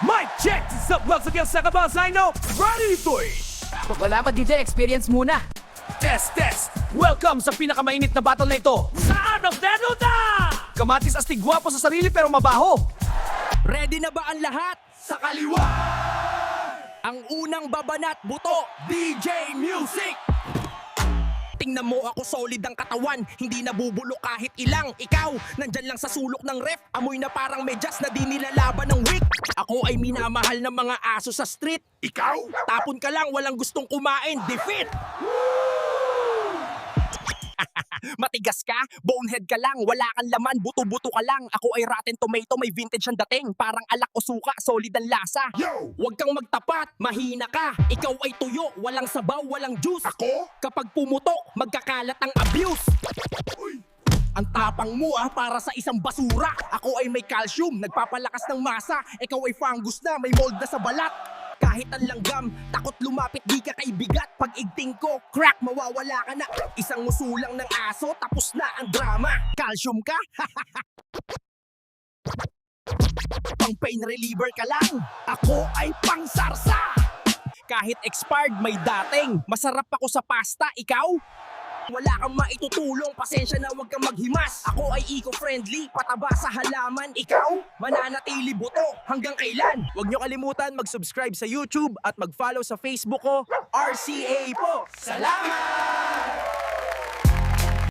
Mic check! Sup, once again sa kabas, I know! Ready to Wala pa DJ, experience muna. Test! Welcome sa pinakamainit na battle na ito! Sa of Denuda! Kamatis astig gwapo sa sarili pero mabaho! Ready na ba ang lahat? Sa kaliwa! Ang unang babanat buto, DJ Music! tingnan mo ako solid ang katawan, hindi nabubulok kahit ilang. Ikaw, nandyan lang sa sulok ng ref, amoy na parang medyas na di nilalaban ng wig. Ako ay minamahal ng mga aso sa street. Ikaw, tapon ka lang, walang gustong kumain, defeat. Matigas ka, bonehead ka lang, wala kang laman, buto-buto ka lang. Ako ay rotten tomato, may vintage ang dating, parang alak o suka, solid ang lasa. Huwag kang magtapat, mahina ka. Ikaw ay tuyo, walang sabaw, walang juice. Ako? Kapag pumutok, magkakalat ang abuse. Ang tapang mo para sa isang basura. Ako ay may calcium, nagpapalakas ng masa. Ikaw ay fungus na, may mold na sa balat. Kahit ang langgam, takot lumapit, di ka kaibigat. Pag igting ko, crack, mawawala ka na. Isang musulang ng aso, tapos na ang drama. Calcium ka? Pang pain reliever ka lang. Ako ay pang sarsa. Kahit expired, may dating. Masarap ako sa pasta, ikaw? Wala kang maitutulong, pasensya na wag kang maghimas. Ako ay eco-friendly, pataba sa halaman. Ikaw, mananatili buto, hanggang kailan? Huwag nyo kalimutan mag-subscribe sa YouTube at mag-follow sa Facebook ko, RCA po. Salamat!